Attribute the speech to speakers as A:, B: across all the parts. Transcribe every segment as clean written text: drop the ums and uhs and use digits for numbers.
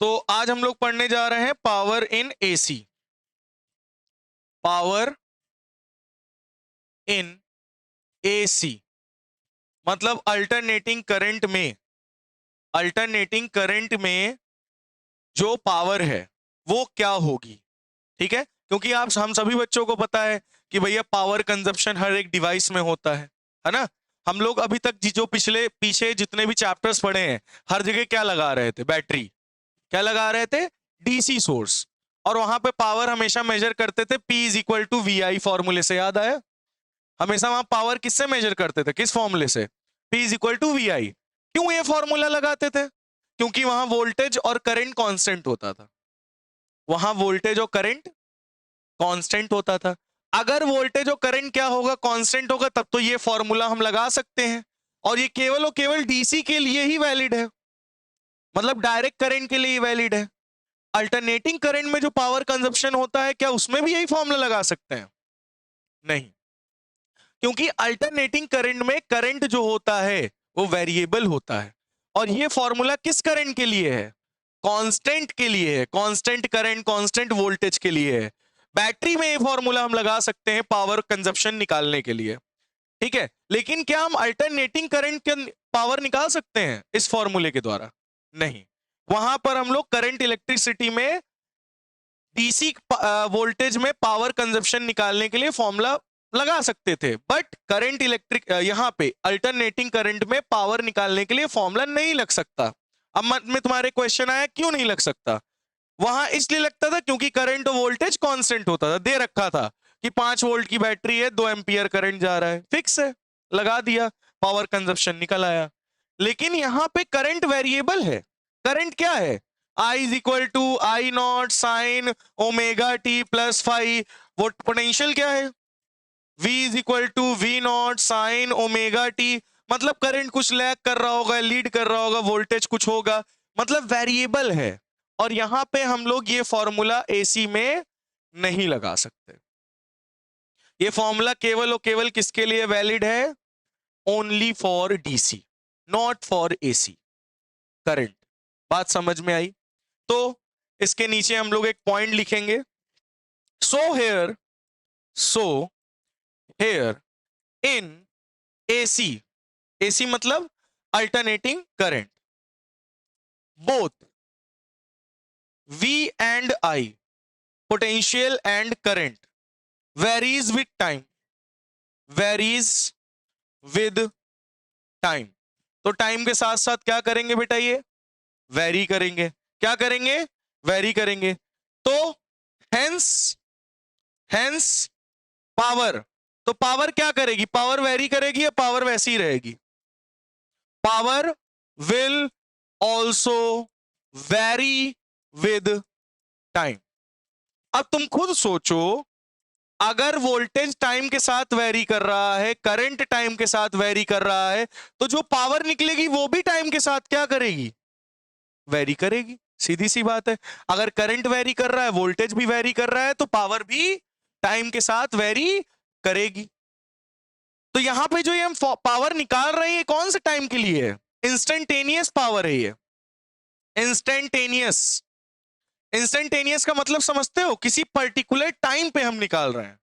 A: तो आज हम लोग पढ़ने जा रहे हैं power in AC. Power in AC मतलब अल्टरनेटिंग करंट में जो पावर है वो क्या होगी। ठीक है, क्योंकि आप हम सभी बच्चों को पता है कि भैया पावर कंजप्शन हर एक डिवाइस में होता है ना। हम लोग अभी तक जो पीछे जितने भी चैप्टर्स पढ़े हैं हर जगह क्या लगा रहे थे, बैटरी। क्या लगा रहे थे, डीसी सोर्स। और वहां पे पावर हमेशा मेजर करते थे P is equal to V I, फॉर्मूले से याद आया। हमेशा वहां पावर किससे मेजर करते थे, किस फॉर्मूले से, P is equal to V I. क्यों ये फॉर्मूला लगाते थे? क्योंकि वहां वोल्टेज और करंट कांस्टेंट होता था। वहां वोल्टेज और करंट कांस्टेंट होता था। अगर वोल्टेज और करंट क्या होगा, कांस्टेंट होगा, तब तो ये फॉर्मूला हम लगा सकते हैं। और ये केवल और केवल डीसी के लिए ही वैलिड है, मतलब डायरेक्ट करंट के लिए ही वैलिड है। अल्टरनेटिंग करंट में जो पावर कंजप्शन होता है, क्या उसमें भी यही फॉर्मूला लगा सकते हैं? नहीं, क्योंकि अल्टरनेटिंग करंट में करंट जो होता है वो वेरिएबल होता है। और ये फॉर्मूला किस करंट के लिए है? कांस्टेंट के लिए है। कांस्टेंट करंट, कांस्टेंट वोल्टेज के लिए है। बैटरी में ये फॉर्मूला हम लगा सकते हैं पावर कंजप्शन निकालने के लिए। ठीक है, लेकिन क्या हम अल्टरनेटिंग करंट के पावर निकाल सकते हैं इस फॉर्मूले के द्वारा? नहीं। वहां पर हम लोग करंट इलेक्ट्रिसिटी में डीसी वोल्टेज में पावर कंजप्शन निकालने के लिए फॉर्मूला लगा सकते थे, बट करंट इलेक्ट्रिक यहां पे अल्टरनेटिंग करंट में पावर निकालने के लिए फॉर्मूला नहीं लग सकता। अब मन में तुम्हारे क्वेश्चन आया क्यों नहीं लग सकता? वहां इसलिए लगता था क्योंकि करंट और वोल्टेज कांस्टेंट होता था, दे रखा था कि 5 वोल्ट की बैटरी है, 2 एम्पियर करंट जा रहा है, फिक्स है, लगा दिया, पावर कंजप्शन निकल आया। लेकिन यहां पे करंट वेरिएबल है। करंट क्या है? I is equal to I not sine omega T plus five. वो पोटेंशियल क्या है? V is equal to V not sine omega T. मतलब करंट कुछ लैग कर रहा होगा, लीड कर रहा होगा, वोल्टेज कुछ होगा, मतलब वेरिएबल है। और यहां पे हम लोग ये फॉर्मूला एसी में नहीं लगा सकते। ये फॉर्मूला केवल और केवल किसके लिए वैलिड है? Only for DC, not for AC current. बात समझ में आई? तो इसके नीचे हम लोग एक पॉइंट लिखेंगे, so here in AC. AC मतलब alternating current, both V and I, potential and current, varies with time, varies with time. तो टाइम के साथ साथ क्या करेंगे बेटा? ये वेरी करेंगे। क्या करेंगे? वेरी करेंगे। तो हेंस हेंस पावर। तो पावर क्या करेगी? पावर वेरी करेगी या पावर वैसी ही रहेगी? Power will also very with time. अब तुम खुद सोचो, अगर वोल्टेज टाइम के साथ वेरी कर रहा है, करंट टाइम के साथ वेरी कर रहा है, तो जो पावर निकलेगी वो भी टाइम के साथ क्या करेगी? वेरी करेगी। सीधी सी बात है। अगर करंट वेरी कर रहा है, वोल्टेज भी वेरी कर रहा है, तो पावर भी टाइम के साथ वेरी करेगी। तो यहां पे जो ये हम पावर निकाल रहे हैं, ये कौन से टाइम के लिए है? इंस्टेंटेनियस पावर है ये। इंस्टेंटेनियस। इंस्टेंटेनियस का मतलब समझते हो? किसी पर्टिकुलर टाइम पे हम निकाल रहे हैं।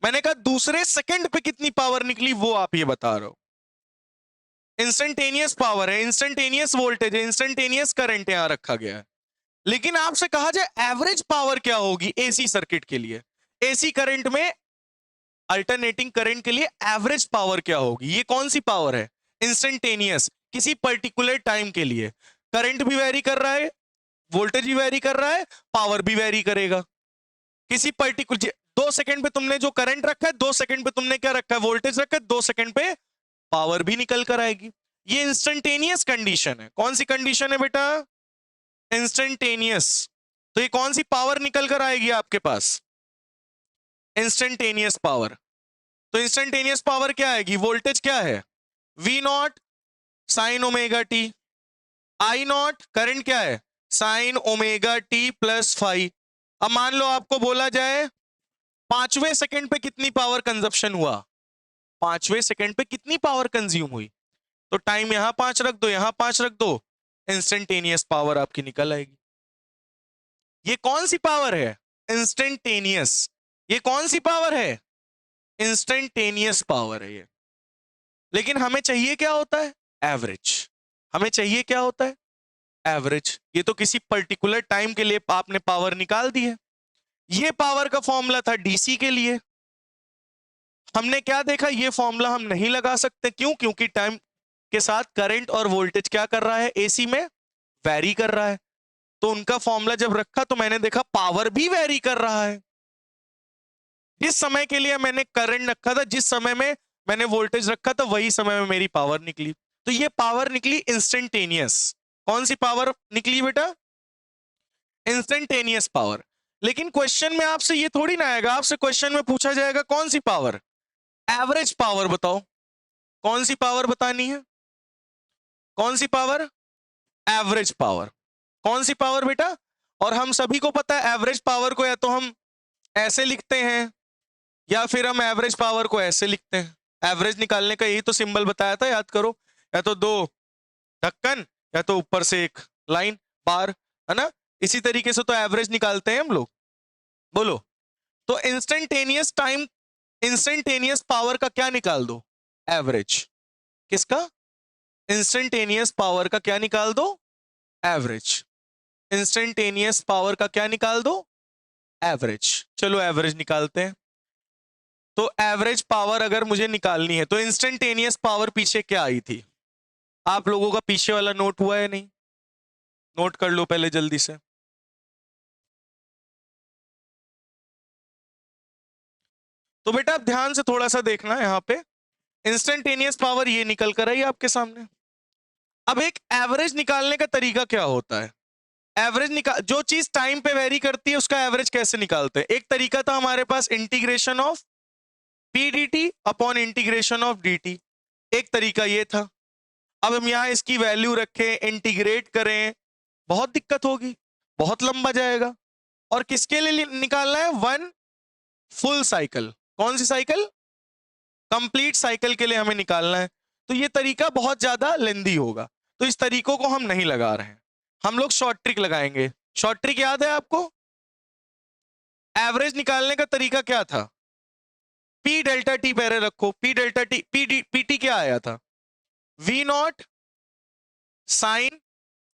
A: मैंने कहा दूसरे सेकंड पे कितनी पावर निकली वो आप ये बता रहे हो। इंस्टेंटेनियस पावर है, इंस्टेंटेनियस वोल्टेज है, इंस्टेंटेनियस करंट यहां रखा गया है। लेकिन आपसे कहा जाए एवरेज पावर क्या होगी एसी सर्किट के लिए, एसी करंट में अल्टरनेटिंग करंट के लिए एवरेज पावर क्या होगी? ये कौन सी पावर है? इंस्टेंटेनियस, किसी पर्टिकुलर टाइम के लिए। करंट भी वेरी कर रहा है, वोल्टेज भी वेरी कर रहा है, पावर भी वेरी करेगा। किसी पर्टिकुलर 2 सेकंड पे तुमने जो करंट रखा है, 2 सेकंड पे तुमने क्या रखा है? वोल्टेज रखा है, 2 सेकंड पे पावर भी निकल कर आएगी। ये इंस्टेंटेनियस कंडीशन है। कौन सी कंडीशन है बेटा? इंस्टेंटेनियस। तो ये कौन सी पावर निकल कर आएगी आपके पास? Instantaneous power. तो इंस्टेंटेनियस पावर क्या आएगी? वोल्टेज क्या है? V not sine omega T. I naught current क्या है? Sine omega T plus five. अब मान लो आपको बोला जाए 5वें सेकंड पे कितनी पावर कंजप्शन हुआ, 5वें सेकंड पे कितनी पावर कंज्यूम हुई, तो टाइम यहां 5 रख दो, यहां 5 रख दो, इंस्टेंटेनियस पावर आपकी निकल आएगी। ये कौन सी पावर है? इंस्टेंटेनियस। ये कौन सी पावर है? इंस्टेंटेनियस पावर है ये। लेकिन हमें चाहिए क्या होता है? एवरेज। हमें चाहिए क्या होता है? एवरेज। ये तो किसी पर्टिकुलर टाइम के लिए आपने पावर निकाल दी है। ये पावर का फॉर्मूला था डीसी के लिए। हमने क्या देखा? ये फॉर्मूला हम नहीं लगा सकते। क्यों? क्योंकि टाइम के साथ करंट और वोल्टेज क्या कर रहा है? एसी में वेरी कर रहा है। तो उनका फॉर्मूला जब रखा तो मैंने देखा पावर भी वेरी कर रहा है। जिस समय के लिए मैंने करंट रखा था, जिस समय में मैंने वोल्टेज रखा था, वही समय में मेरी पावर निकली। तो ये पावर निकली इंस्टेंटेनियस। कौन सी पावर निकली बेटा? Instantaneous power. लेकिन क्वेश्चन में आपसे ये थोड़ी ना आएगा, आपसे क्वेश्चन में पूछा जाएगा कौन सी पावर? एवरेज पावर बताओ। कौन सी पावर बतानी है? कौन सी पावर? Average power. कौन सी पावर बेटा? और हम सभी को पता है एवरेज पावर को या तो हम ऐसे लिखते हैं या फिर हम एवरेज पावर को ऐसे लिखते हैं। एवरेज निकालने का यही तो सिंबल बताया था, याद करो। या तो दो ढक्कन या तो ऊपर से एक लाइन बार, है ना? इसी तरीके से तो एवरेज निकालते हैं हम लोग। बोलो। तो इंस्टेंटेनियस टाइम, इंस्टेंटेनियस पावर का क्या निकाल दो? एवरेज। किसका? इंस्टेंटेनियस पावर का क्या निकाल दो? एवरेज। इंस्टेंटेनियस पावर का क्या निकाल दो? एवरेज। चलो एवरेज निकालते हैं। तो एवरेज पावर अगर मुझे निकालनी है तो इंस्टेंटेनियस पावर पीछे क्या आई थी? आप लोगों का पीछे वाला नोट हुआ है नहीं? नोट कर लो पहले जल्दी से। तो बेटा आप ध्यान से थोड़ा सा देखना यहां पे। इंस्टेंटेनियस पावर ये निकल कर आई आपके सामने। अब एक एवरेज निकालने का तरीका क्या होता है? एवरेज निकाल, जो चीज टाइम पे वेरी करती है उसका एवरेज कैसे निकालते हैं? एक तरीका था हमारे पास integration of P D T upon integration of D T. एक तरीका ये था। अब हम यहां इसकी वैल्यू रखें, इंटीग्रेट करें, बहुत दिक्कत होगी, बहुत लंबा जाएगा। और किसके लिए निकालना है? One full cycle. कौन सी साइकिल? कंप्लीट साइकिल के लिए हमें निकालना है। तो ये तरीका बहुत ज्यादा लेंदी होगा, तो इस तरीकों को हम नहीं लगा रहे हैं। हम लोग शॉर्ट ट्रिक लगाएंगे। शॉर्ट ट्रिक याद है आपको? एवरेज निकालने का तरीका क्या था? पी डेल्टा टी पहले रखो। P delta T, P T क्या आया था? V not sine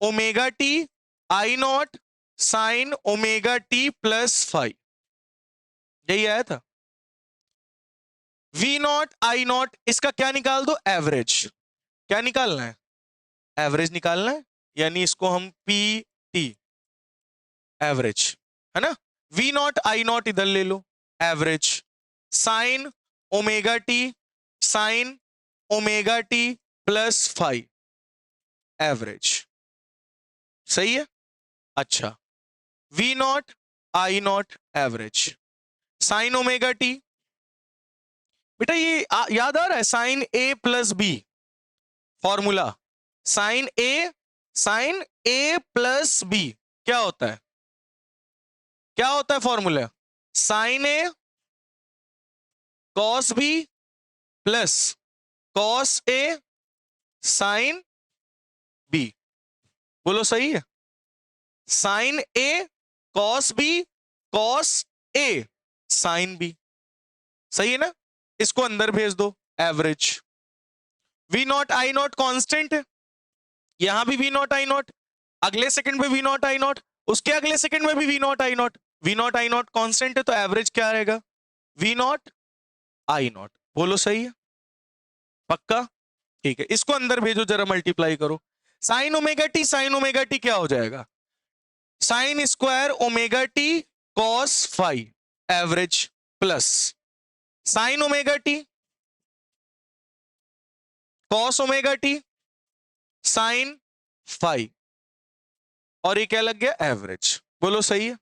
A: omega T I not sine omega T plus five, यही आया था। वी नॉट आई नॉट, इसका क्या निकाल दो? एवरेज। क्या निकालना है? एवरेज निकालना है, यानी इसको हम पी टी एवरेज, है ना? वी नॉट आई नॉट इधर ले लो, average. Sine omega T sine omega T plus five, average. सही है? अच्छा, V not I naught average, sine omega T. बेटा ये याद आ रहा है? Sine A plus B formula. Sine A plus B क्या होता है? क्या होता है formula? Sine A cos B plus cos A sine B. बोलो सही है? Sine A cos B cos A sine B, सही है ना? इसको अंदर भेज दो, average. V not I not constant है, यहां भी वी नॉट आई नॉट, अगले सेकंड में वी नॉट आई नॉट, उसके अगले सेकंड में भी V not I not. V not I not constant है तो एवरेज क्या रहेगा? V not I not. बोलो सही है? पक्का? ठीक है, इसको अंदर भेजो जरा, मल्टीप्लाई करो। साइन ओमेगा टी क्या हो जाएगा? Sine square omega T cos five average plus sine omega T cos omega T sine five, और ये क्या लग गया? एवरेज। बोलो सही है?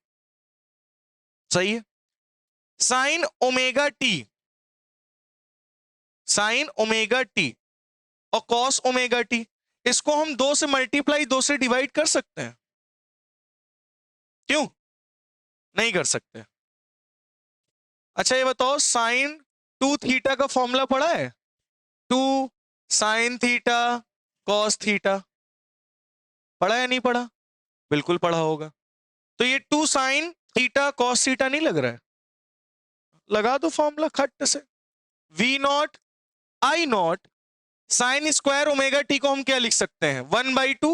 A: सही है। साइन ओमेगा टी और कॉस ओमेगा टी, इसको हम 2 से मल्टीप्लाई 2 से डिवाइड कर सकते हैं? क्यों नहीं कर सकते? अच्छा ये बताओ, साइन 2 थीटा का फॉर्मूला पढ़ा है? 2 साइन थीटा कॉस थीटा, पढ़ा या नहीं पढ़ा? बिल्कुल पढ़ा होगा। तो तो ये 2 साइन थीटा कॉस थीटा नहीं लग रहा है? लगा दो फॉर्मूला खट से, V not I not sine square omega T को हम क्या लिख सकते हैं, 1/2।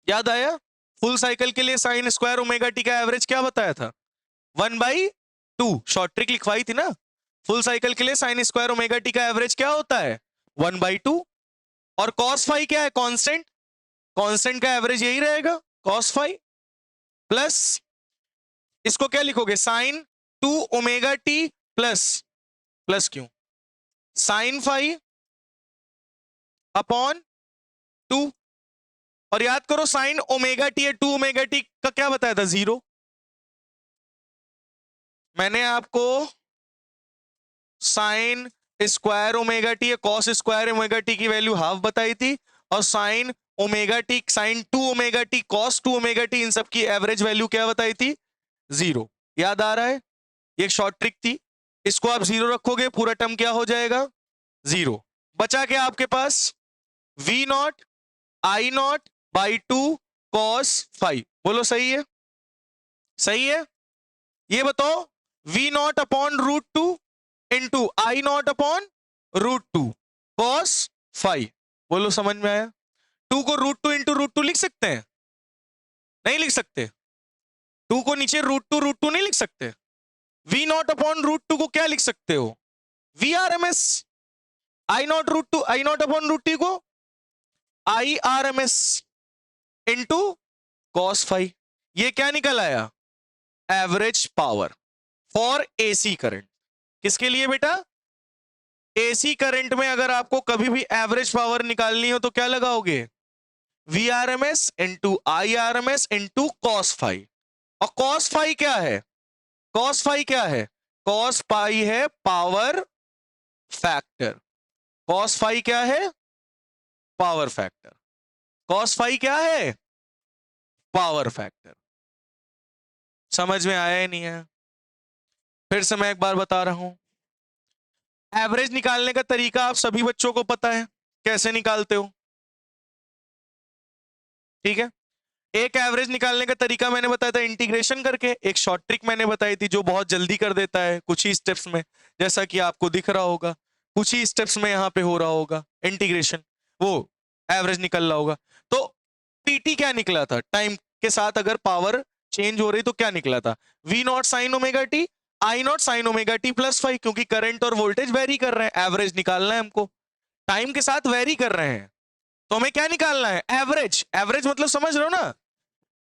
A: याद आया? फुल साइकिल के लिए साइन स्क्वायर ओमेगा टी का एवरेज क्या बताया था, 1/2। शॉर्ट ट्रिक लिखवाई थी ना, फुल साइकिल के लिए साइन स्क्वायर ओमेगा टी का एवरेज क्या होता है, 1/2। और कॉस फाई क्या है, कांस्टेंट, कांस्टेंट का एवरेज यही रहेगा कॉस फाई, प्लस इसको क्या लिखोगे, sine 2 omega T plus, plus क्यों, साइन फाई अपॉन 2। और याद करो साइन ओमेगा टी है, 2 ओमेगा टी का क्या बताया था, 0। मैंने आपको साइन स्क्वायर ओमेगा टी है, कॉस स्क्वायर ओमेगा टी की वैल्यू हाफ बताई थी, और sine omega T, sine 2 omega T, cos 2 omega T, इन सब की एवरेज वैल्यू क्या बताई थी, 0। याद आ रहा है? ये एक शॉर्ट ट्रिक थी, इसको आप 0 रखोगे पूरा टर्म क्या हो जाएगा, 0। बचा क्या आपके पास, V not I not by 2 cos 5। बोलो सही है, सही है? ये बताओ, V naught upon √2 into I not upon √2 cos 5। बोलो समझ में आया? 2 को √2 इंटू √2 लिख सकते हैं, नहीं लिख सकते? 2 को नीचे √2 नहीं लिख सकते? वी नॉट अपॉन √2 को क्या लिख सकते हो, V R M S. I not √2, I not upon √2 को I R M S into cos 5। ये क्या निकल आया, average power for AC current. किसके लिए बेटा, एसी करंट में अगर आपको कभी भी एवरेज पावर निकालनी हो तो क्या लगाओगे, V R M S into I R M S into cos 5। और कॉस 5 क्या है, कॉस 5 क्या है, कॉस पाई है पावर फैक्टर। कॉस 5 क्या है, पावर फैक्टर। कॉस 5 क्या है, पावर फैक्टर। समझ में आया ही नहीं है? फिर से मैं एक बार बता रहा हूं, एवरेज निकालने का तरीका आप सभी बच्चों को पता है कैसे निकालते हो, ठीक है? एक एवरेज निकालने का तरीका मैंने बताया था इंटीग्रेशन करके, एक शॉर्ट ट्रिक मैंने बताई थी जो बहुत जल्दी कर देता है कुछ ही स्टेप्स में, जैसा कि आपको दिख रहा होगा, कुछ ही स्टेप्स में यहां पे हो रहा होगा इंटीग्रेशन, वो एवरेज निकल रहा होगा। तो पीटी क्या निकला था, टाइम के साथ अगर पावर चेंज हो रही तो क्या निकला था, V not sine omega T I not sine omega T plus 5। क्योंकि करंट और वोल्टेज वेरी कर रहे हैं, एवरेज निकालना है हमको, टाइम के साथ वेरी कर रहे हैं, तो हमें क्या निकालना है, एवरेज। एवरेज मतलब समझ रहे हो ना,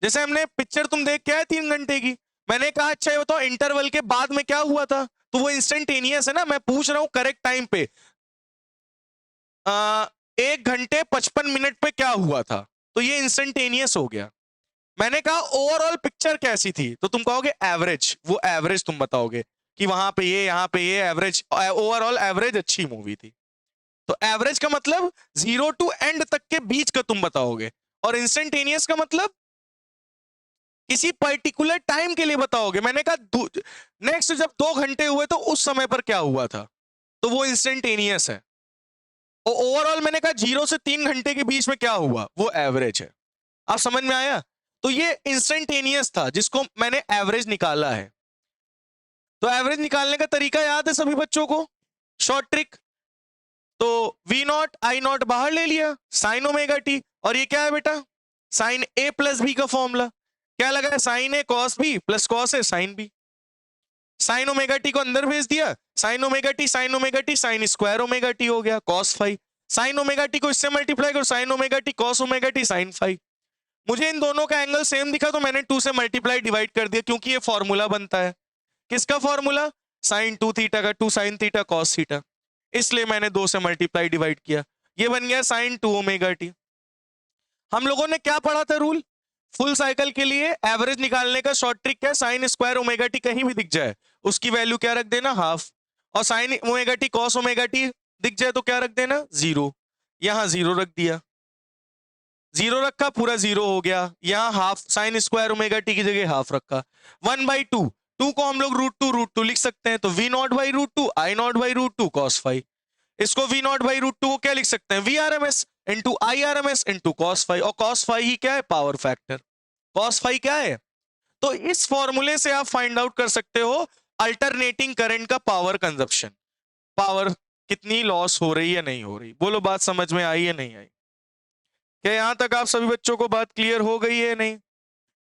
A: जैसे हमने पिक्चर तुम देख के आए 3 घंटे की, मैंने कहा अच्छा ये बताओ इंटरवल के बाद में क्या हुआ था, तो वो इंस्टेंटेनियस है ना, मैं पूछ रहा हूं करेक्ट टाइम पे 1 घंटे 55 मिनट पे क्या हुआ था, तो ये इंस्टेंटेनियस हो गया। मैंने कहा ओवरऑल पिक्चर कैसी थी, तो तुम कहोगे एवरेज, वो एवरेज तुम बताओगे कि वहां पे ये यहाँ पे ये एवरेज, ओवरऑल एवरेज अच्छी मूवी थी। तो एवरेज का मतलब 0 टू एंड तक के बीच का तुम बताओगे, और इंस्टेंटेनियस का मतलब किसी पर्टिकुलर टाइम के लिए बताओगे। मैंने कहा नेक्स्ट जब 2 घंटे हुए तो उस समय पर क्या हुआ था, तो वो इंस्टेंटेनियस है। और ओवरऑल मैंने कहा 0 से 3 घंटे के बीच में क्या हुआ, वो एवरेज है। आप समझ में आया? तो ये इंस्टेंटेनियस था जिसको मैंने एवरेज निकाला है। तो एवरेज निकालने का तरीका याद है सभी बच्चों को, शॉर्ट ट्रिक। तो वी नॉट आई नॉट बाहर ले लिया, साइन ओमेगा टी, और ये क्या है बेटा, साइन ए प्लस बी का फॉर्मूला क्या लगा है, sine A cos B plus cos A sine B. Sine omega T को अंदर भेज दिया, sine omega T sine omega T sine square omega T हो गया कॉस 5। साइन ओमेगा टी को इससे मल्टीप्लाई करो, sine omega T cos omega T sine 5। मुझे इन दोनों का एंगल सेम दिखा तो मैंने 2 से मल्टीप्लाई डिवाइड कर दिया, क्योंकि ये फॉर्मूला बनता है। किसका फॉर्मूला, साइन 2 थीटा का, 2 साइन थीटा कॉस थीटा, इसलिए मैंने 2 से मल्टीप्लाई डिवाइड किया, ये बन गया साइन 2 ओमेगा टी। हम लोगों ने क्या पढ़ा था रूल, फुल साइकिल के लिए एवरेज निकालने का शॉर्ट ट्रिक क्या, साइन स्क्वायर ओमेगा टी कहीं भी दिख जाए उसकी वैल्यू क्या रख देना, हाफ। और sine omega T cos omega T दिख जाए तो क्या रख देना, 0। यहां 0 रख दिया, 0 रखा पूरा 0 हो गया। यहां half, sign square omega T की जगह हाफ रखा। 1/2, 2 को हम लोग √2 लिख सकते हैं, तो V not by √2 I not by √2 cos 5। इसको वी नॉट बाई √2 को क्या लिख सकते हैं, V R M S into I R M S into cos 5। और कॉस 5 ही क्या है, पावर फैक्टर। कॉस 5 क्या है, तो इस फॉर्मूले से आप फाइंड आउट कर सकते हो अल्टरनेटिंग करंट का पावर कंजप्शन, पावर कितनी लॉस हो रही है नहीं हो रही। बोलो बात समझ में आई है नहीं आई? क्या यहां तक आप सभी बच्चों को बात क्लियर हो गई है नहीं?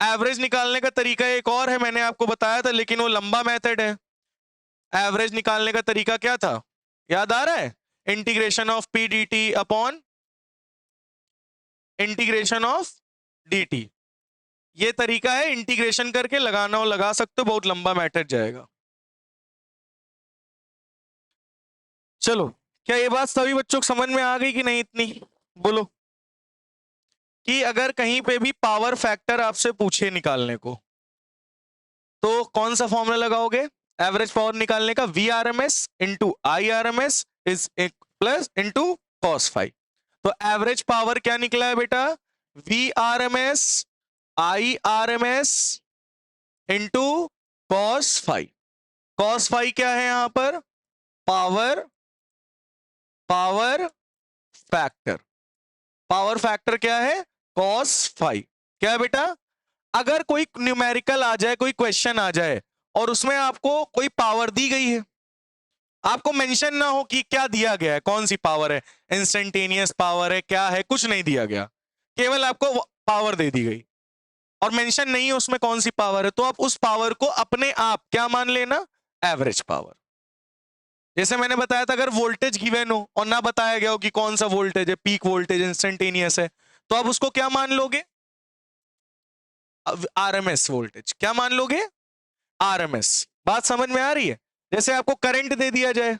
A: एवरेज निकालने का तरीका एक और है, मैंने आपको बताया था, लेकिन वो लंबा मेथड है। एवरेज निकालने का तरीका क्या था, याद आ रहा है? Integration of P D T upon integration of D T. ये तरीका है, इंटीग्रेशन करके लगाना हो लगा सकते हो, बहुत लंबा मैटर जाएगा। चलो, क्या ये बात सभी बच्चों को समझ में आ गई कि नहीं इतनी? बोलो कि अगर कहीं पे भी पावर फैक्टर आपसे पूछे निकालने को, तो कौन सा फॉर्मूला लगाओगे एवरेज पावर निकालने का? V R M S into I R M S is plus into cos five. तो एवरेज पावर क्या निकला है बेटा? V R M S I R M S into cos five. Cos five क्या है यहां पर? Power factor. पावर फैक्टर क्या है? Cos five. क्या है बेटा? अगर कोई न्यूमेरिकल आ जाए, कोई क्वेश्चन आ जाए और उसमें आपको कोई पावर दी गई है, आपको मेंशन ना हो कि क्या दिया गया है, कौन सी पावर है, इंस्टेंटेनियस पावर है, क्या है, कुछ नहीं दिया गया, केवल आपको पावर दे दी गई और मेंशन नहीं है उसमें कौन सी पावर है, तो आप उस पावर को अपने आप क्या मान लेना? Average power. जैसे मैंने बताया था, अगर वोल्टेज गिवन हो और ना बताया गया हो कि कौन सा वोल्टेज है, पीक वोल्टेज, इंस्टेंटेनियस है, तो आप उसको क्या मान लोगे? RMS voltage. क्या मान लोगे? आरएमएस। बात समझ में आ रही है? जैसे आपको करंट दे दिया जाए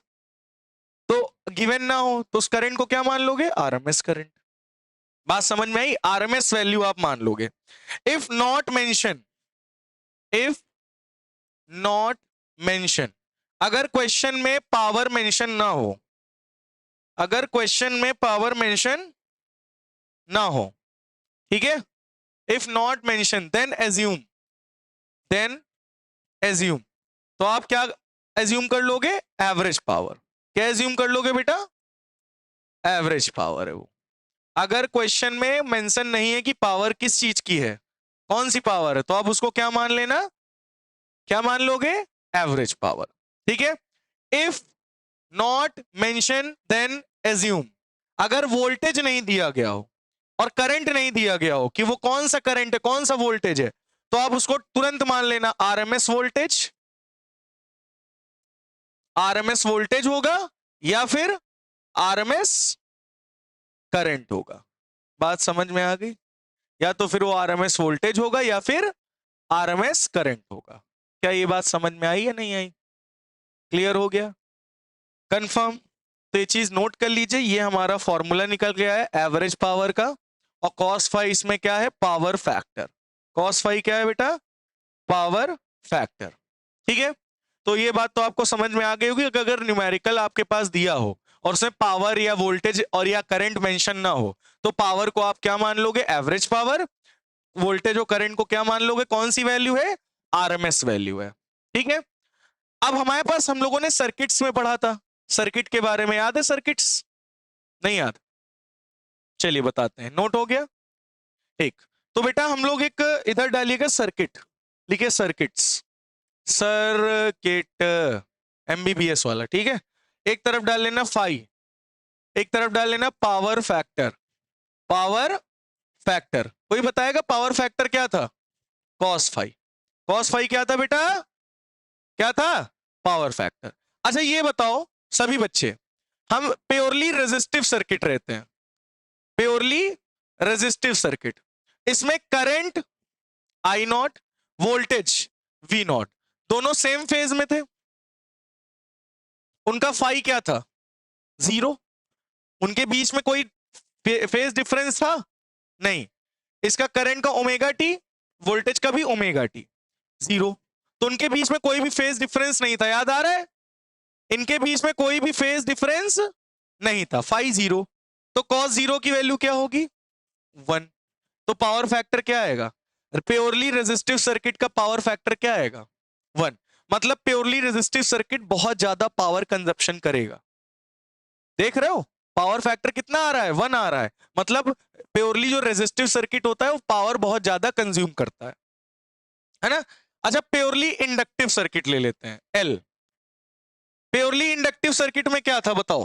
A: तो गिवन ना हो तो उस करंट को क्या मान लोगे? RMS current. बात समझ में आई? आरएमएस वैल्यू आप मान लोगे। If not mention, if not mention, अगर क्वेश्चन में पावर मेंशन ना हो, अगर क्वेश्चन में पावर मेंशन ना हो, ठीक है, if not mention then assume, then assume, तो आप क्या एज्यूम कर लोगे? Average power. क्या एज्यूम कर लोगे बेटा? एवरेज पावर है वो। अगर क्वेश्चन में मेंशन नहीं है कि पावर किस चीज की है, कौन सी पावर है, तो आप उसको क्या मान लेना? क्या मान लोगे? Average power. ठीक है। If not mention then assume, अगर वोल्टेज नहीं दिया गया हो और करंट नहीं दिया गया हो कि वो कौन सा करंट है, कौन सा वोल्टेज है, तो आप उसको तुरंत मान लेना आरएमएस वोल्टेज। आरएमएस वोल्टेज होगा या फिर आरएमएस करंट होगा। बात समझ में आ गई? या तो फिर वो आरएमएस वोल्टेज होगा या फिर आरएमएस करंट होगा। क्या ये बात समझ में आई या नहीं आई? क्लियर हो गया? कंफर्म? तो ये चीज नोट कर लीजिए, ये हमारा फॉर्मूला निकल गया है एवरेज पावर का, और कॉस फाइव इसमें क्या है? Power factor. कॉस फाइव क्या है बेटा? Power factor. ठीक है। तो ये बात तो आपको समझ में आ गई होगी कि अगर न्यूमेरिकल आपके पास दिया हो और उसमें पावर या वोल्टेज और या करंट मेंशन ना हो, तो पावर को आप क्या मान लोगे? Average power. वोल्टेज और करंट को क्या मान लोगे? कौन सी वैल्यू है? आरएमएस वैल्यू है। ठीक है। अब हमारे पास, हम लोगों ने सर्किट्स में पढ़ा था, सर्किट के बारे में याद है? सर्किट्स नहीं याद? चलिए बताते हैं, नोट हो गया? ठीक। तो बेटा हम लोग एक इधर डालिएगा सर्किट, लिखिए सर्किट्स, सर्किट एमबीबीएस वाला। ठीक है। एक तरफ डाल लेना फाई, एक तरफ डाल लेना पावर फैक्टर। पावर फैक्टर, कोई बताएगा पावर फैक्टर क्या था? Cos phi. कॉस फाई क्या था बेटा? क्या था? Power factor. अच्छा ये बताओ सभी बच्चे, हम प्योरली रेजिस्टिव सर्किट रहते हैं, प्योरली रेजिस्टिव सर्किट, इसमें current I not, voltage V not, दोनों सेम फेज में थे, उनका फाई क्या था? जीरो। उनके बीच में कोई फेज डिफरेंस था? नहीं। इसका करंट का ओमेगा टी, वोल्टेज का भी ओमेगा टी, जीरो। तो उनके बीच में कोई भी फेज डिफरेंस नहीं था, याद आ रहा है? इनके बीच में कोई भी फेज डिफरेंस नहीं था, फाई जीरो। तो कॉस जीरो की वैल्यू क्या होगी? वन। तो पावर फैक्टर क्या आएगा? प्योरली रेजिस्टिव सर्किट का पावर फैक्टर क्या आएगा? वन। मतलब प्योरली रेजिस्टिव सर्किट बहुत ज्यादा पावर कंजप्शन करेगा। देख रहे हो पावर फैक्टर कितना आ रहा है? वन आ रहा है। मतलब प्योरली जो रेजिस्टिव सर्किट होता है वो पावर बहुत ज्यादा कंज्यूम करता है। है ना। अच्छा, प्योरली इंडक्टिव सर्किट ले लेते हैं, एल। प्योरली इंडक्टिव सर्किट में क्या था बताओ?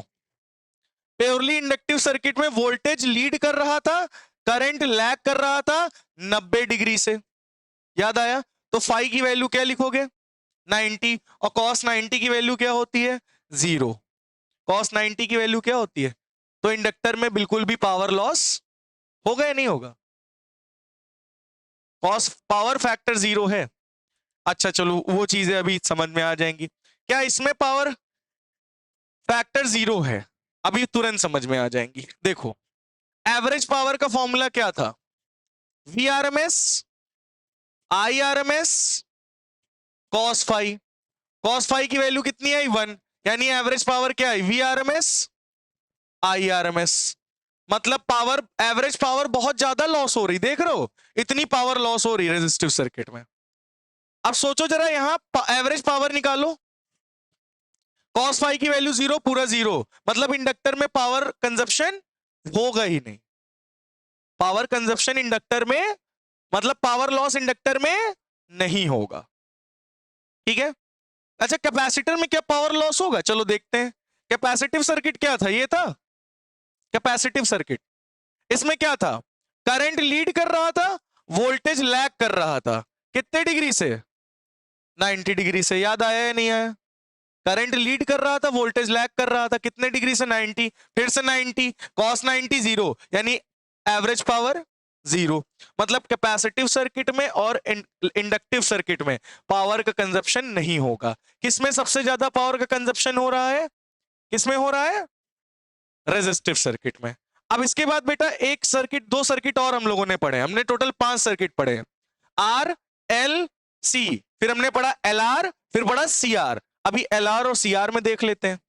A: प्योरली इंडक्टिव सर्किट में वोल्टेज लीड कर रहा था, करंट लैग कर रहा था 90 डिग्री से। याद आया? तो फाई की वैल्यू क्या लिखोगे? 90। और कॉस 90 की वैल्यू क्या होती है? 0। कॉस 90 की वैल्यू क्या होती है? तो इंडक्टर में बिल्कुल भी पावर लॉस होगा या नहीं होगा? कॉस पावर फैक्टर 0 है। अच्छा चलो, वो चीजें अभी समझ में आ जाएंगी। क्या इसमें पावर फैक्टर 0 है? अभी तुरंत समझ में आ जाएंगी। देखो, एवरेज पावर का फॉर्मूला क्या था? V R M S I R M S cos phi. Cos phi की वैल्यू कितनी आई? 1। यानी एवरेज पावर क्या है? V R M S I R M S. मतलब पावर, एवरेज पावर बहुत ज्यादा लॉस हो रही, देख रहे हो? इतनी पावर लॉस हो रही रेजिस्टिव सर्किट में। अब सोचो जरा, यहां एवरेज पावर निकालो। कॉस फाई की वैल्यू 0, पूरा 0, मतलब इंडक्टर में पावर कंजप्शन होगा ही नहीं। पावर कंजप्शन इंडक्टर में, मतलब पावर लॉस इंडक्टर में नहीं होगा। ठीक है। अच्छा, कैपेसिटर में क्या पावर लॉस होगा? चलो देखते हैं। कैपेसिटिव सर्किट क्या था? ये था कैपेसिटिव सर्किट। इसमें क्या था? करंट लीड कर रहा था, वोल्टेज लैग कर रहा था। कितने डिग्री से? 90 डिग्री से। याद आया या नहीं आया? करंट लीड कर रहा था, वोल्टेज लैग कर रहा था। कितने डिग्री से? 90। फिर से 90, कॉस 90 0, यानी एवरेज पावर 0। मतलब कैपेसिटिव सर्किट में और इंडक्टिव सर्किट में पावर का कंजप्शन नहीं होगा। किसमें सबसे ज्यादा पावर का कंजप्शन हो रहा है? किसमें हो रहा है? रेजिस्टिव सर्किट में। अब इसके बाद बेटा एक सर्किट, दो सर्किट और हम लोगों ने पढ़े। हमने टोटल 5 सर्किट पढ़े। आर, एल, सी, फिर हमने पढ़ा एल आर, फिर पढ़ा सी आर। अभी एल आर और सी आर में देख लेते हैं।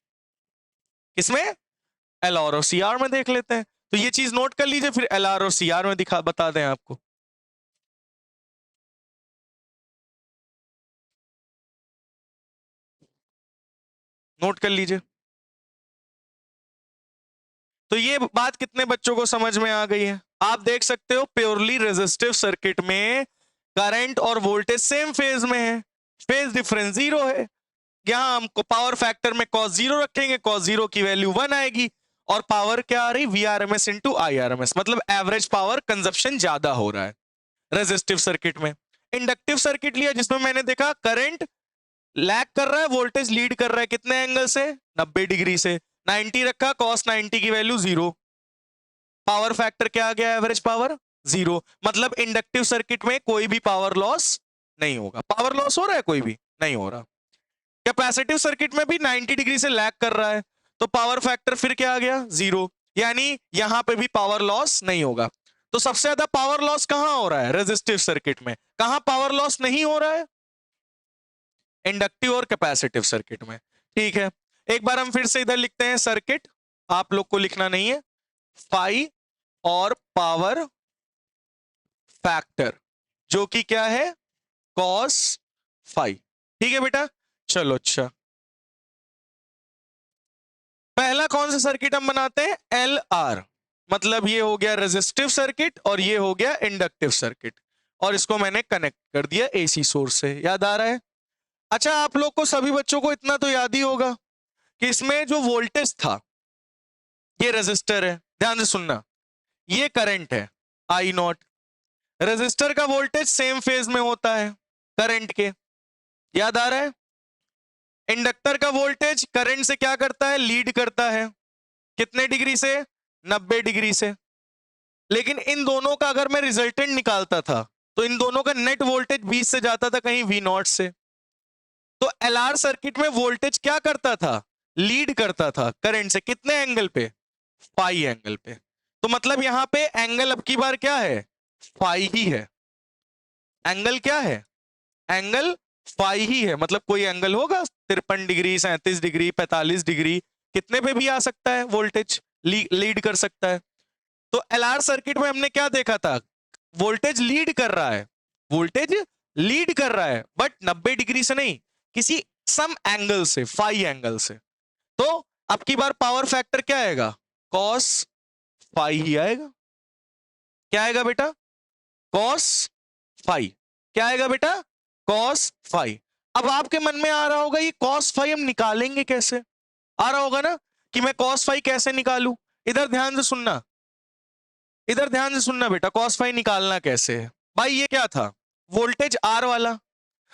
A: किसमें? एल आर और सी आर में देख लेते हैं। तो ये चीज नोट कर लीजिए, फिर एल आर और सी आर में दिखा बता दें आपको। नोट कर लीजिए। तो ये बात कितने बच्चों को समझ में आ गई है? आप देख सकते हो प्योरली रेजिस्टिव सर्किट में करंट और वोल्टेज सेम फेज में है, फेज डिफरेंस 0 है। यहां हम पावर फैक्टर में cos 0 रखेंगे, cos 0 की वैल्यू 1 आएगी। और पावर क्या आ रही? V R M S into I R M S, मतलब एवरेज पावर कंजप्शन ज्यादा हो रहा है रेजिस्टिव सर्किट में। इंडक्टिव सर्किट लिया जिसमें मैंने देखा करंट लैग कर रहा है, वोल्टेज लीड कर रहा है। कितने एंगल से? 90 डिग्री से। 90 रखा, cos 90 की वैल्यू 0। पावर फैक्टर क्या आ गया? Average power 0। मतलब इंडक्टिव सर्किट में कोई भी पावर लॉस नहीं होगा। पावर लॉस हो रहा है? कोई भी नहीं हो रहा। कैपेसिटिव सर्किट में भी 90 डिग्री से लैग कर रहा है, तो पावर फैक्टर फिर क्या आ गया? 0। यानी यहां पे भी पावर लॉस नहीं होगा। तो सबसे ज्यादा पावर लॉस कहां हो रहा है? रेजिस्टिव सर्किट में। कहां पावर लॉस नहीं हो रहा है? इंडक्टिव और कैपेसिटिव सर्किट में। ठीक है, एक बार हम फिर से इधर लिखते हैं सर्किट, आप लोग को लिखना नहीं है। फाई और पावर फैक्टर, जो कि क्या है? Cos phi. ठीक है बेटा, चलो। अच्छा, पहला कौन सा सर्किट हम बनाते हैं? L R. मतलब ये हो गया रेजिस्टिव सर्किट और ये हो गया इंडक्टिव सर्किट। और इसको मैंने कनेक्ट कर दिया एसी सोर्स से। याद आ रहा है? अच्छा, आप लोग को, सभी बच्चों को इतना तो याद ही होगा कि इसमें जो वोल्टेज था, ये रेजिस्टर है, ध्यान से सुनना, ये करंट है आई नॉट। रेजिस्टर का वोल्टेज सेम फेज में होता है करंट के। याद आ रहा है? इंडक्टर का वोल्टेज करंट से क्या करता है? लीड करता है। कितने डिग्री से? 90 डिग्री से। लेकिन इन दोनों का अगर मैं रिजल्टेंट निकालता था, तो इन दोनों का नेट वोल्टेज 20 से जाता था कहीं वी नॉट से। तो एलआर सर्किट में वोल्टेज क्या करता था? लीड करता था करंट से। कितने एंगल पे? फाई एंगल पे। तो मतलब यहां पे एंगल अब की बार क्या है? फाई ही है। एंगल क्या है? एंगल फाई ही है। मतलब कोई एंगल होगा 53 डिग्री, 37 डिग्री, 45 डिग्री, कितने पे भी आ सकता है वोल्टेज, लीड कर सकता है। तो एलआर सर्किट में हमने क्या देखा था? वोल्टेज लीड कर रहा है, वोल्टेज लीड कर रहा है, बट 90 डिग्री से नहीं, किसी सम एंगल से, फाई एंगल से। तो अब की बार पावर फैक्टर क्या आएगा? कॉस फाई ही आएगा। क्या आएगा बेटा? Cos phi. क्या आएगा बेटा? Cos phi. अब आपके मन में आ रहा होगा ये कॉस फाई हम निकालेंगे कैसे, आ रहा होगा ना कि मैं कॉस फाई कैसे निकालूं। इधर ध्यान से सुनना, इधर ध्यान से सुनना बेटा, कॉस फाई निकालना कैसे है। भाई ये क्या था, वोल्टेज आर वाला,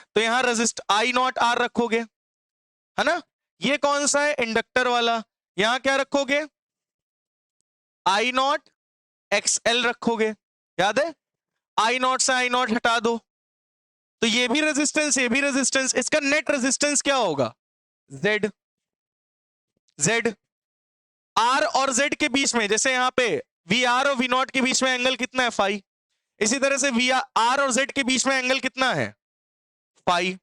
A: तो यहां रेजिस्ट आई नॉट आर रखोगे, है ना। ये कौन सा है, इंडक्टर वाला, यहां क्या रखोगे, आई नॉट एक्स एल रखोगे, याद है। आई नॉट से आई नॉट हटा दो, तो ये भी रेजिस्टेंस ये भी रेजिस्टेंस, इसका नेट रेजिस्टेंस क्या होगा, जेड। जेड आर और जेड के बीच में, जैसे यहां पे वी आर और वी नॉट के बीच में एंगल कितना है, फाई। इसी तरह से वी आर और जेड के बीच में एंगल कितना है, फाई।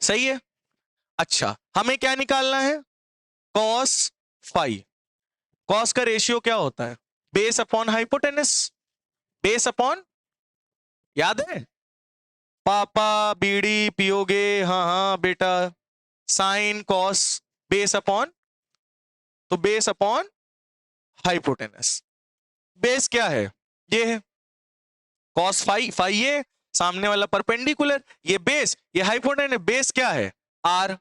A: सही है। अच्छा हमें क्या निकालना है, कॉस फाई। कॉस का रेशियो क्या होता है, base upon hypotenuse, base upon, याद है, पापा बीड़ी पियोगे, हाँ हाँ बेटा, साइन कॉस, बेस अपॉन, तो बेस अपॉन हाइपोटेनस। बेस क्या है, ये है कॉस फाई, फाई ये सामने वाला परपेंडिकुलर, ये बेस, ये हाइपोटेनस, बेस क्या है आर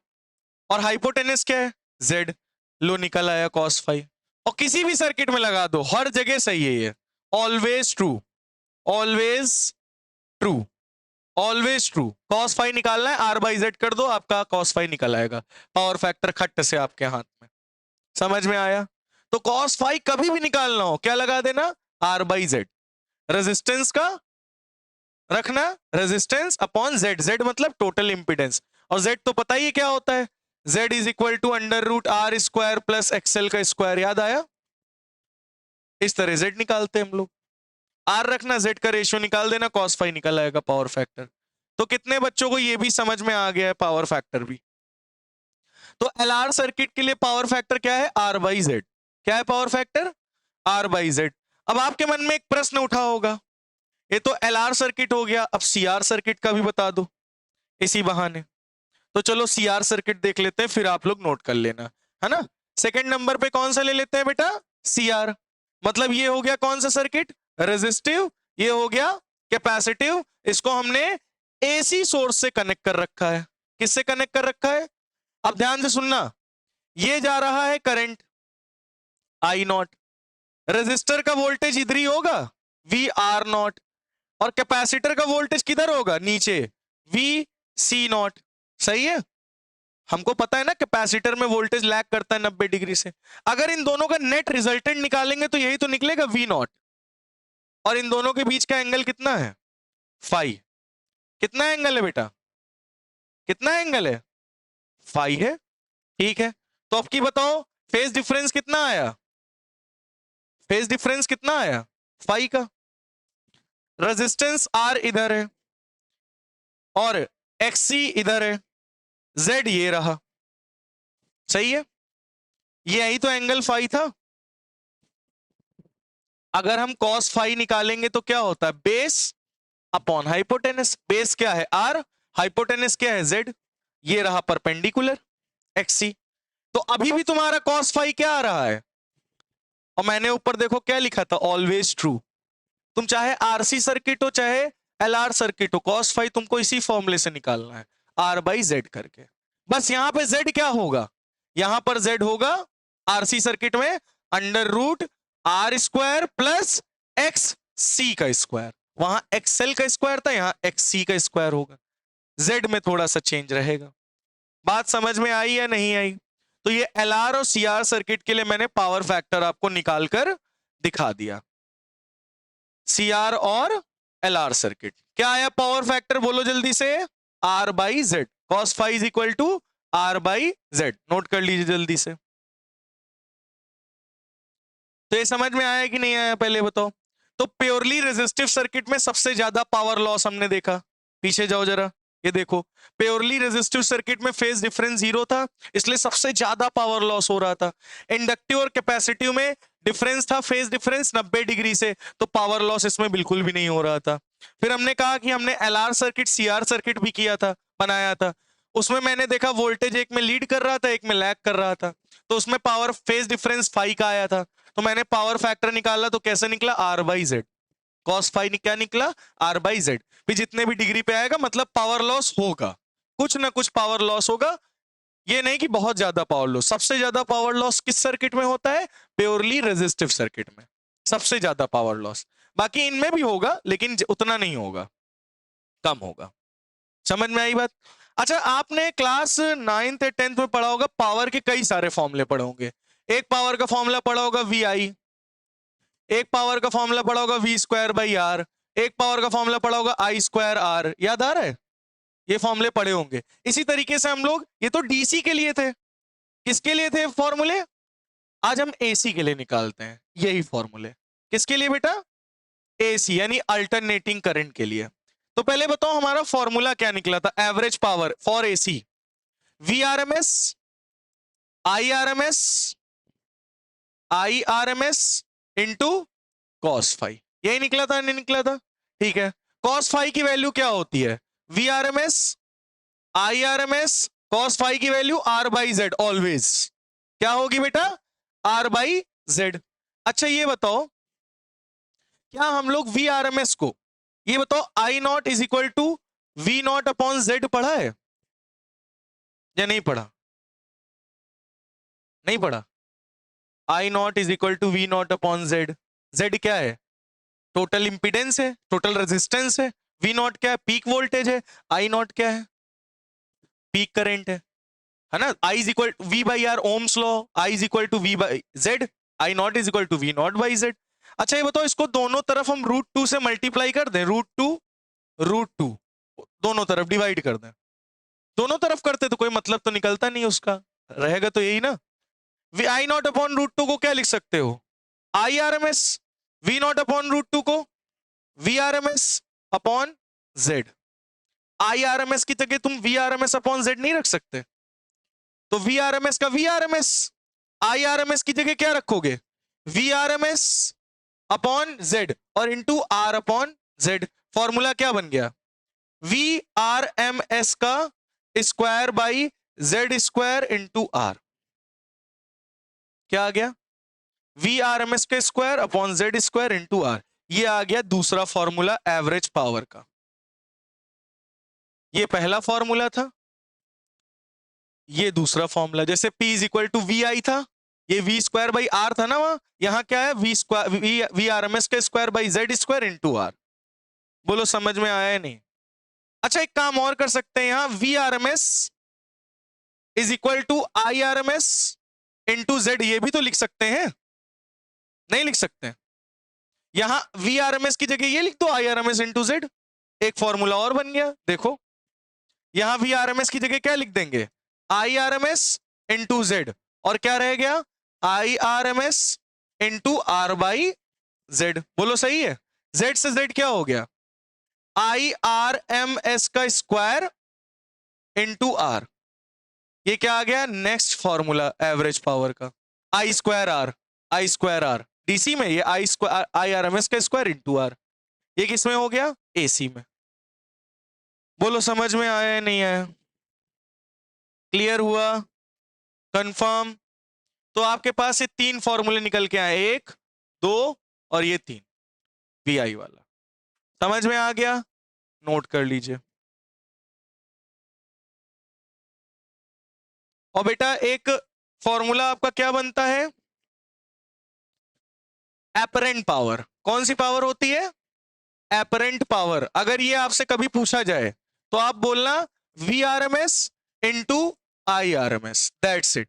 A: और हाइपोटेनस क्या है जेड। लो निकल आया कॉस फाई। और किसी भी सर्किट में लगा दो, हर जगह सही है ये, always true, always true, always true. Cos phi निकालना है, आर बाई जेड कर दो, आपका कॉस फाई निकल आएगा, पावर फैक्टर खट्ट से आपके हाथ में। समझ में आया। तो कॉस फाई कभी भी निकालना हो क्या लगा देना, आर बाई जेड। रेजिस्टेंस का रखना रेजिस्टेंस अपॉन जेड, जेड मतलब टोटल इंपीडेंस, और जेड तो पता ही क्या होता है, Z is equal to under root R square plus XL का स्क्वायर, याद आया। इस तरह जेड निकालते हैं हम लोग, आर रखना, जेड का रेशियो निकाल देना, कॉस फाई निकल आएगा पावर फैक्टर। तो कितने बच्चों को ये भी समझ में आ गया है पावर फैक्टर भी। तो एलआर सर्किट के लिए पावर फैक्टर क्या है, आर बाई जेड। क्या है power factor, R by Z. अब आपके मन में एक प्रश्न उठा होगा, ये तो एलआर सर्किट हो गया, अब सीआर सर्किट का भी बता दो इसी बहाने। तो चलो सीआर सर्किट देख लेते हैं, फिर आप लोग नोट कर लेना, है ना। सेकंड नंबर पे कौन सा ले लेते हैं बेटा, सीआर। मतलब ये हो गया कौन सा सर्किट, रेजिस्टिव, ये हो गया कैपेसिटिव। इसको हमने एसी सोर्स से कनेक्ट कर रखा है। किससे कनेक्ट कर रखा है, अब ध्यान से सुनना, ये जा रहा है करंट आई नॉट, रेजिस्टर का वोल्टेज इधर ही होगा वी आर नॉट, और कैपेसिटर का वोल्टेज किधर होगा, नीचे वी सी नॉट। सही है। हमको पता है ना कैपेसिटर में वोल्टेज लैग करता है 90 डिग्री से। अगर इन दोनों का नेट रिजल्टेंट निकालेंगे तो यही तो निकलेगा वी नॉट, और इन दोनों के बीच का एंगल कितना है, फाई। कितना एंगल है बेटा, कितना एंगल है, फाई है। ठीक है, तो अब की बताओ फेज डिफरेंस कितना आया, फेज डिफरेंस कितना आया, फाई का। रेजिस्टेंस आर इधर है और एक्सी इधर है, जेड ये रहा। सही है, ये यही तो एंगल फाई था। अगर हम कॉस फाई निकालेंगे तो क्या होता है, बेस अपॉन हाइपोटेनस। बेस क्या है आर, हाइपोटेनस क्या है जेड, ये रहा परपेंडिकुलर एक्सी। तो अभी भी तुम्हारा कॉस फाई क्या आ रहा है, और मैंने ऊपर देखो क्या लिखा था, ऑलवेज ट्रू। तुम चाहे आरसी सर्किट हो चाहे एलआर सर्किट हो, कॉस फाई तुमको इसी फॉर्मूले से निकालना है, आर बाई जेड करके। बस यहां पे जेड क्या होगा, यहां पर जेड होगा आरसी सर्किट में under root R square plus X C का स्क्वायर। वहां एक्सएल का स्क्वायर था, यहां एक्स सी का स्क्वायर होगा, जेड में थोड़ा सा चेंज रहेगा। बात समझ में आई या नहीं आई। तो ये एलआर और सीआर सर्किट के लिए मैंने पावर फैक्टर आपको निकालकर दिखा दिया। सीआर और एलआर सर्किट क्या आया पावर फैक्टर, बोलो जल्दी से, R by Z. Cos phi is equal to R by Z, note कर लीजिए जल्दी से। तो ये समझ में आया कि नहीं आया, पहले बताओ। तो प्योरली रेजिस्टिव सर्किट में सबसे ज्यादा पावर लॉस हमने देखा, पीछे जाओ जरा, ये देखो प्योरली रेजिस्टिव सर्किट में फेज डिफरेंस 0 था, इसलिए सबसे ज्यादा पावर लॉस हो रहा था। इंडक्टिव और कैपेसिटिव में डिफरेंस था, फेज डिफरेंस 90 डिग्री से, तो पावर लॉस इसमें बिल्कुल भी नहीं हो रहा था। फिर हमने कहा कि हमने एलआर सर्किट सीआर सर्किट भी किया था, बनाया था। उसमें मैंने देखा वोल्टेज एक में लीड कर रहा था एक में लैग कर रहा था, तो उसमें पावर फेज डिफरेंस 5 का आया था। तो मैंने पावर फैक्टर निकाला, तो कैसे निकला, R by Z. Cos phi क्या निकला, आर बाई जेड। फिर जितने भी डिग्री पे आएगा मतलब पावर लॉस होगा, कुछ ना कुछ पावर लॉस होगा, ये नहीं कि बहुत ज्यादा पावर लॉस। सबसे ज्यादा पावर लॉस किस सर्किट में होता है, प्योरली रेजिस्टिव सर्किट में सबसे ज्यादा पावर लॉस। बाकी इनमें भी होगा लेकिन उतना नहीं होगा, कम होगा। समझ में आई बात। अच्छा, आपने क्लास 9th या 10th में पढ़ा होगा, पावर के कई सारे फॉर्मूले पढ़े होंगे। एक पावर का फॉर्मूला पढ़ा होगा वी आई, एक पावर का फॉर्मूला पढ़ा होगा वी स्क्वायर बाई आर, एक पावर का फॉर्मूला पढ़ा होगा आई स्क्वायर आर। याद आ रहा है, ये फॉर्मूले पढ़े होंगे। इसी तरीके से हम लोग, ये तो डीसी के लिए थे, किसके लिए थे फॉर्मूले, आज हम एसी के लिए निकालते हैं यही फॉर्मूले। किसके लिए बेटा, एसी यानी अल्टरनेटिंग करंट के लिए। तो पहले बताओ हमारा फॉर्मूला क्या निकला था, average power for AC, V R M S I R M S into cos phi, यही निकला था नहीं निकला था, ठीक है। कॉस फाई की वैल्यू क्या होती है, V R M S I R M S, cos phi की value R by Z, always क्या होगी बेटा, आर बाई जेड। अच्छा ये बताओ, क्या हम लोग वी आर एम एस को, ये बताओ I naught is equal to V naught upon Z पढ़ा है या नहीं पढ़ा, नहीं पढ़ा। I naught is equal to V naught upon Z, Z क्या है, टोटल इंपीडेंस है, टोटल रेजिस्टेंस है, वी नॉट क्या है, पीक वोल्टेज है, आई नॉट क्या है, पीक करंट है ना। I is equal V by R, ohm's law, I is equal to V by Z, I naught is equal to V not by Z. अच्छा ये बताओ, इसको दोनों तरफ हम √2 से मल्टीप्लाई कर दें, √2 दोनों तरफ डिवाइड कर दें, दोनों तरफ करते तो कोई मतलब तो निकलता नहीं उसका, रहेगा तो यही ना। आई नॉट अपॉन √2 को क्या लिख सकते हो, I R M S, V naught upon √2 को V R M S upon Z. I R M S की जगह तुम V R M S upon Z नहीं रख सकते, तो वी आर एम एस का V R M S, I R M S की जगह क्या रखोगे, V R M S upon Z और into R upon Z. Formula क्या बन गया, वी आर एम एस का square by Z square into R, क्या आ गया, वी आर एम एस के square upon Z square into R. ये आ गया दूसरा फॉर्मूला एवरेज पावर का। ये पहला फॉर्मूला था, ये दूसरा फॉर्मूला। जैसे P is equal to V I था, ये वी स्क्वायर बाई आर था ना वहां, यहां क्या है, V square V R M S के square by Z square into R. बोलो समझ में आया है नहीं। अच्छा एक काम और कर सकते हैं, यहां V R M S is equal to I R M S into Z, ये भी तो लिख सकते हैं, नहीं लिख सकते, यहां वी आर एम एस की जगह ये लिख दो I R M S into Z, एक फॉर्मूला और बन गया। देखो यहां वी आर एम एस की जगह क्या लिख देंगे, I R M S into Z, और क्या रह गया, I R M S into R by Z. बोलो सही है, जेड से जेड क्या हो गया, आई आर एम एस का स्क्वायर इंटू आर, ये क्या आ गया, नेक्स्ट फॉर्मूला एवरेज पावर का, आई स्क्वायर आर डीसी में, ये I square I R M S का स्क्वायर इंटू आर, ये किस में हो गया, एसी में। बोलो समझ में आया या नहीं आया, क्लियर हुआ, कंफर्म। तो आपके पास ये 3 फॉर्मूले निकल के आए, 1 2 और ये 3, वीआई वाला। समझ में आ गया, नोट कर लीजिए। और बेटा एक फॉर्मूला आपका क्या बनता है, एपरेंट पावर। कौन सी पावर होती है, एपरेंट पावर। अगर ये आपसे कभी पूछा जाए तो आप बोलना V R M S into I R M S, that's it.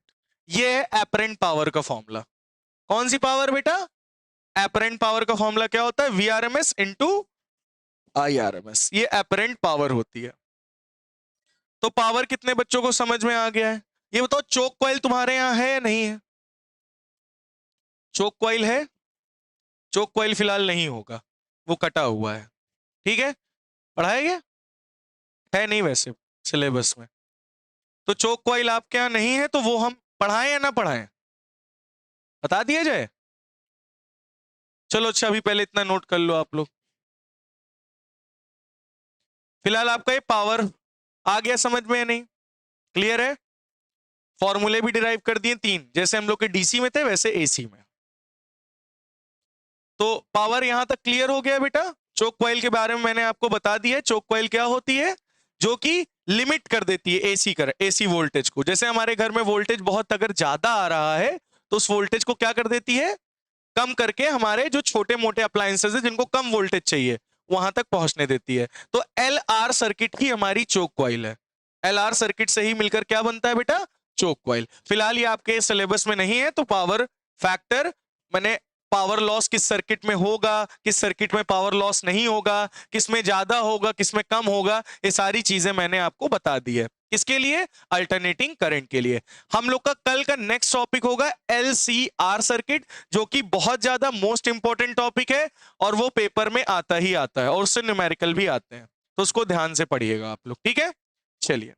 A: ये है एपरेंट पावर का फॉर्मूला। कौन सी पावर बेटा, एपरेंट पावर का फॉर्मूला क्या होता है, V R M S into I R M S, ये एपरेंट पावर होती है। तो पावर कितने बच्चों को समझ में आ गया है, ये बताओ चोक कॉइल तुम्हारे यहां है या नहीं है, चोक कॉइल है, चोक कॉइल फिलहाल नहीं होगा, वो कटा हुआ है, ठीक है, पढ़ाया गया है नहीं वैसे सिलेबस में। तो चोक कॉइल आपके यहां नहीं है तो वो हम पढ़ाएं या ना पढ़ाएं, बता दिया जाए। चलो अच्छा अभी पहले इतना नोट कर लो आप लोग। फिलहाल आपका ये पावर आ गया समझ में या नहीं, क्लियर है। फॉर्मूले भी डिराइव कर दिए 3, जैसे हम लोग के डीसी में थे वैसे एसी में। तो पावर यहां तक क्लियर हो गया बेटा। चोक कॉइल के बारे में मैंने आपको बता दिया। चोक कॉइल क्या होती है? जो कि लिमिट कर देती है एसी वोल्टेज को। जैसे हमारे घर में वोल्टेज बहुत अगर ज्यादा आ रहा है तो उस वोल्टेज को क्या कर देती है? कम करके हमारे जो छोटे मोटे अप्लायंसेस है जिनको कम वोल्टेज चाहिए वहां तक पहुंचने देती है। तो एल आर सर्किट ही हमारी चोक कॉइल है। एल आर सर्किट से ही मिलकर क्या बनता है बेटा? Choke coil. फिलहाल ये आपके सिलेबस में नहीं है, तो पावर फैक्टर मैंने पावर लॉस किस सर्किट में होगा, किस सर्किट में पावर लॉस नहीं होगा, किस में ज्यादा होगा, किस में कम होगा, ये सारी चीजें मैंने आपको बता दी है। किसके लिए? अल्टरनेटिंग करंट के लिए। हम लोग का कल का नेक्स्ट टॉपिक होगा एलसीआर सर्किट, जो कि बहुत ज्यादा मोस्ट इंपॉर्टेंट टॉपिक है और वो पेपर में आता ही आता है और उससे न्यूमेरिकल भी आते हैं, तो उसको ध्यान से पढ़िएगा आप लोग, ठीक है? चलिए।